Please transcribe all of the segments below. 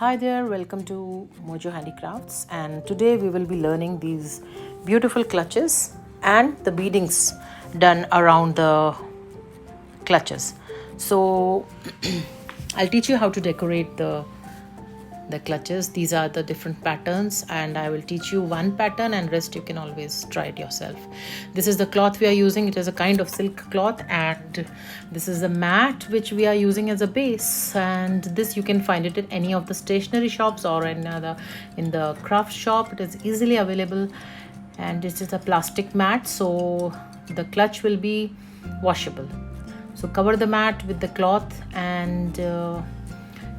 Hi there, welcome to Mojo Handicrafts, and today we will be learning these beautiful clutches and the beadings done around the clutches. So I'll teach you how to decorate the clutches. These are the different patterns, and I will teach you one pattern, and rest you can always try it yourself. This is the cloth we are using. It is a kind of silk cloth, and this is the mat which we are using as a base, and this you can find it in any of the stationery shops or in the craft shop. It is easily available, and it is a plastic mat, so the clutch will be washable. So cover the mat with the cloth and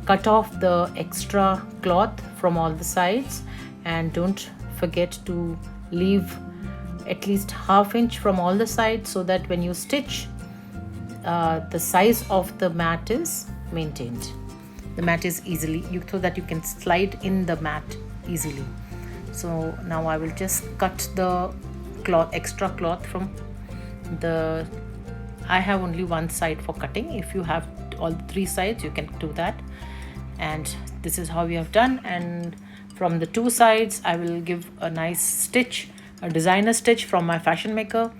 cut off the extra cloth from all the sides, and don't forget to leave at least ½ inch from all the sides, so that when you stitch, the size of the mat is maintained. The mat is so that you can slide in the mat easily. So now I will just cut the extra cloth from the. I have only one side for cutting. If you have all 3 sides, you can do that. And this is how we have done, and from the 2 sides I will give a nice stitch, a designer stitch from my fashion maker.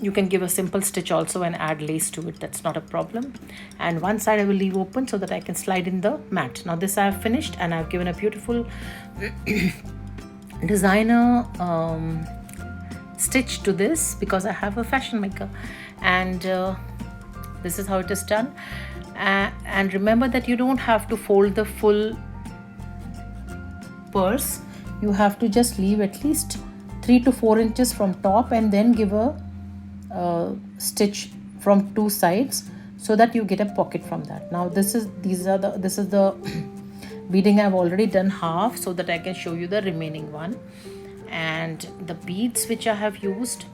You can give a simple stitch also and add lace to it, that's not a problem. And one side I will leave open so that I can slide in the mat. Now this I have finished, and I've given a beautiful designer stitch to this because I have a fashion maker, and this is how it is done. And remember that you don't have to fold the full purse. You have to just leave at least 3 to 4 inches from top, and then give a stitch from 2 sides so that you get a pocket from that. Now this is the beading I've already done half, so that I can show you the remaining one. And the beads which I have used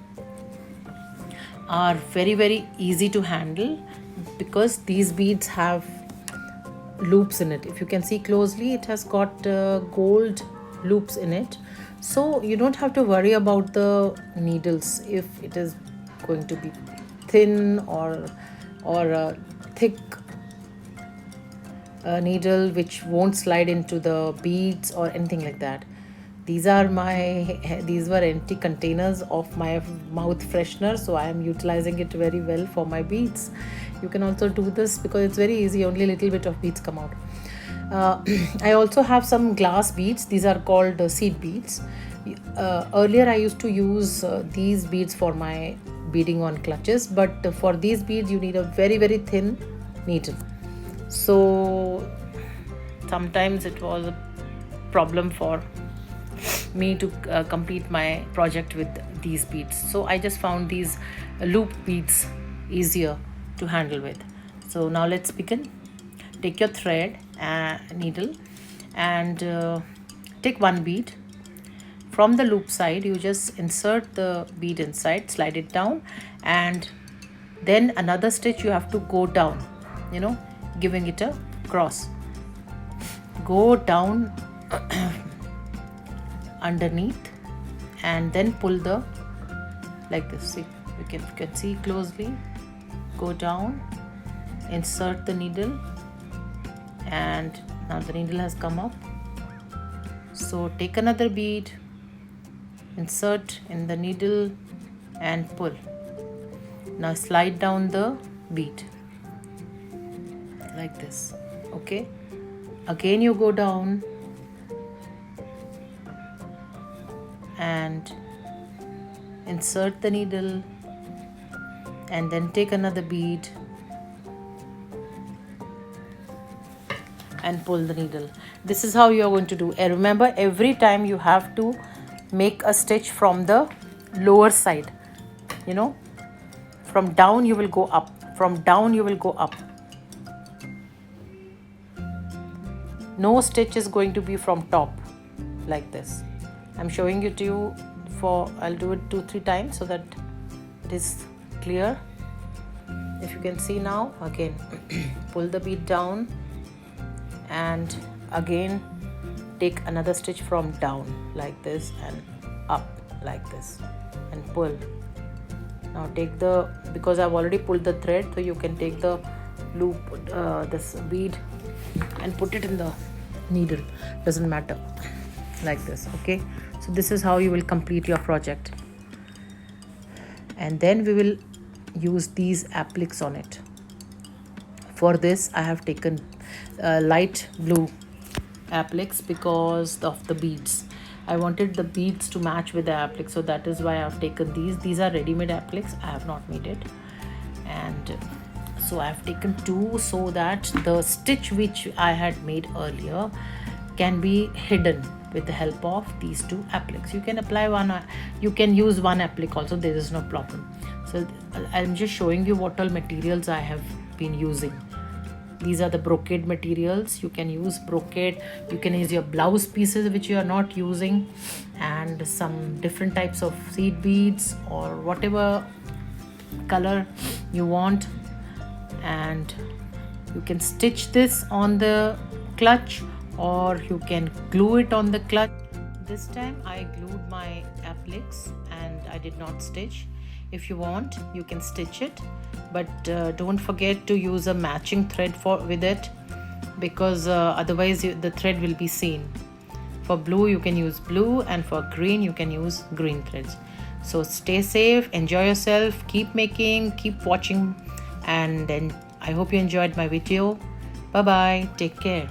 are very easy to handle, because these beads have loops in it. If you can see closely, it has got gold loops in it, so you don't have to worry about the needles, if it is going to be thin or a thick needle which won't slide into the beads or anything like that. These were empty containers of my mouth freshener, so I am utilizing it very well for my beads. You can also do this because it's very easy, only a little bit of beads come out. I also have some glass beads. These are called seed beads. Earlier I used to use these beads for my beading on clutches, but for these beads you need a very thin needle. So sometimes it was a problem for me to complete my project with these beads, so I just found these loop beads easier to handle with. So now let's begin. Take your thread and needle, and take one bead. From the loop side, you just insert the bead inside, slide it down, and then another stitch you have to go down, giving it a cross. Go down underneath, and then pull like this. See, you can see closely. Go down, insert the needle, and now the needle has come up. So take another bead, insert in the needle, and pull. Now slide down the bead like this. Okay, again you go down and insert the needle, and then take another bead and pull the needle. This is how you are going to do. And remember, every time you have to make a stitch from the lower side. From down you will go up, from down you will go up. No stitch is going to be from top like this. I'm showing it to you I'll do it 2-3 times so that it is clear. If you can see now, again pull the bead down, and again take another stitch from down like this, and up like this, and pull. Now because I've already pulled the thread, so you can take the loop, this bead, and put it in the needle, doesn't matter, like this. Okay, so this is how you will complete your project. And then we will use these appliques on it. For this I have taken light blue appliques because of the beads. I wanted the beads to match with the applique, so that is why I have taken these. These are ready-made appliques, I have not made it. And so I have taken two so that the stitch which I had made earlier can be hidden with the help of these two appliques. You can apply one, you can use one applique also, there is no problem. So I'm just showing you what all materials I have been using. These are the brocade materials. You can use brocade, you can use your blouse pieces which you are not using, and some different types of seed beads or whatever color you want. And you can stitch this on the clutch, or you can glue it on the clutch. This time I glued my appliques and I did not stitch. If you want, you can stitch it, but don't forget to use a matching thread with it, because otherwise the thread will be seen. For blue you can use blue, and for green you can use green threads. So stay safe, enjoy yourself, keep making, keep watching, and then I hope you enjoyed my video. Bye bye, take care.